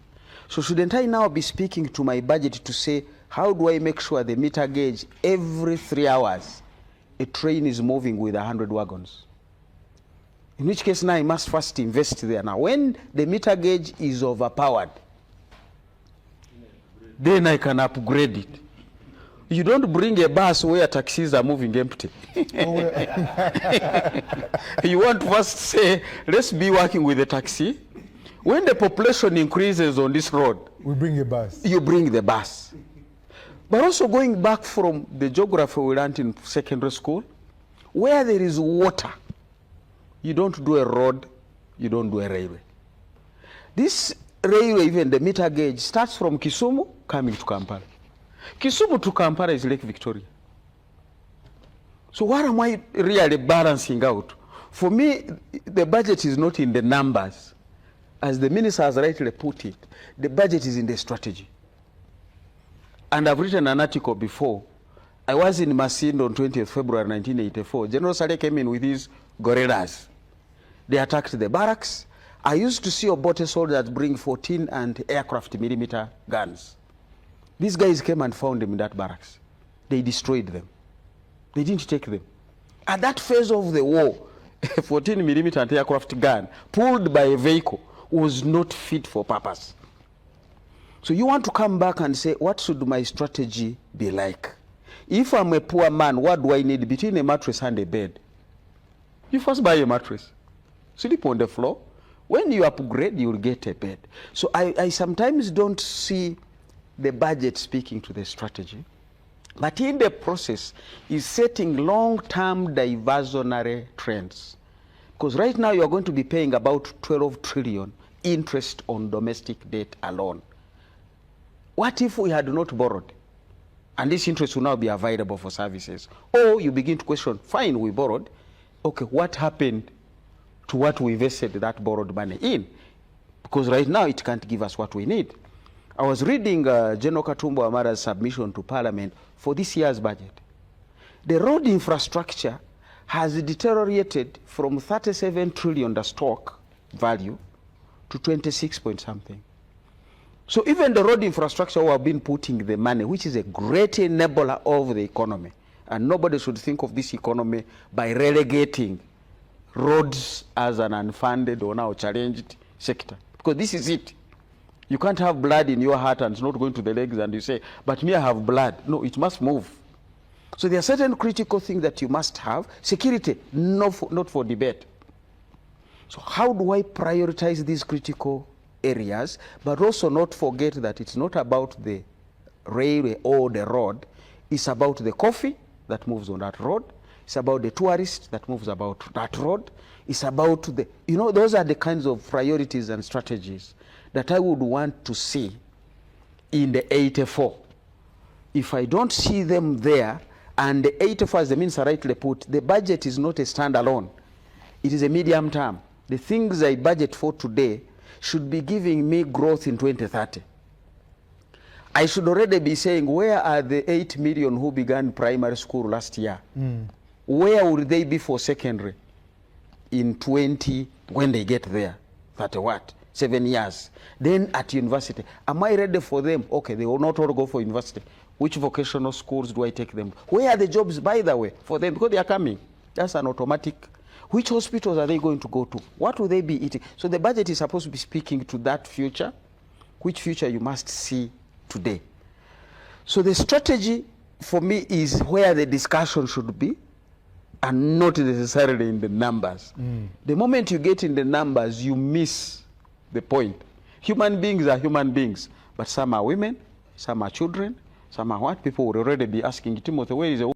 So shouldn't I now be speaking to my budget to say, how do I make sure the meter gauge, every 3 hours, a train is moving with 100 wagons? In which case now I must first invest there. Now when the meter gauge is overpowered, then I can upgrade it. You don't bring a bus where taxis are moving empty. You want to first say, let's be working with the taxi. When the population increases on this road,
we bring a bus.
You bring the bus. But also going back from the geography we learned in secondary school, where there is water, you don't do a road, you don't do a railway. This railway, even the meter gauge, starts from Kisumu coming to Kampala. Kisumu to Kampala is Lake Victoria. So what am I really balancing out? For me, the budget is not in the numbers. As the minister has rightly put it, the budget is in the strategy. And I've written an article before. I was in Masindi on 20th February 1984. General Saleh came in with his guerrillas. They attacked the barracks. I used to see Obote soldiers bring 14 anti-aircraft millimeter guns. These guys came and found them in that barracks. They destroyed them. They didn't take them. At that phase of the war, a 14 millimeter anti-aircraft gun pulled by a vehicle was not fit for purpose. So you want to come back and say, what should my strategy be like? If I'm a poor man, what do I need between a mattress and a bed? You first buy a mattress. Sleep on the floor. When you upgrade, you'll get a bed. So I sometimes don't see the budget speaking to the strategy. But in the process, is setting long-term diversionary trends. Because right now you're going to be paying about 12 trillion interest on domestic debt alone. What if we had not borrowed? And this interest will now be available for services. Or you begin to question, fine, we borrowed. Okay, what happened to what we invested that borrowed money in? Because right now it can't give us what we need. I was reading General Katumbo Amara's submission to Parliament for this year's budget. The road infrastructure has deteriorated from 37 trillion, the stock value, to 26 point something. So even the road infrastructure, we have been putting the money, which is a great enabler of the economy. And nobody should think of this economy by relegating roads as an unfunded or now challenged sector. Because this is it. You can't have blood in your heart and it's not going to the legs and you say, but me, I have blood. No, it must move. So there are certain critical things that you must have. Security, not for debate. So how do I prioritize these critical areas, but also not forget that it's not about the railway or the road. It's about the coffee that moves on that road. It's about the tourist that moves about that road. It's about the, you know, those are the kinds of priorities and strategies that I would want to see in the 84. If I don't see them there, and the 84, as the minister rightly put, the budget is not a standalone. It is a medium term. The things I budget for today should be giving me growth in 2030. I should already be saying, where are the 8 million who began primary school last year? Where will they be for secondary in 20, when they get there? 30 what? 7 years. Then at university, am I ready for them? Okay, they will not all go for university. Which vocational schools do I take them? Where are the jobs, by the way, for them? Because they are coming. That's an automatic. Which hospitals are they going to go to? What will they be eating? So the budget is supposed to be speaking to that future, which future you must see today. So the strategy for me is where the discussion should be and not necessarily in the numbers. The moment you get in the numbers, you miss the point. Human beings are human beings, but some are women, some are children, some are what? People would already be asking, Timothy, where is the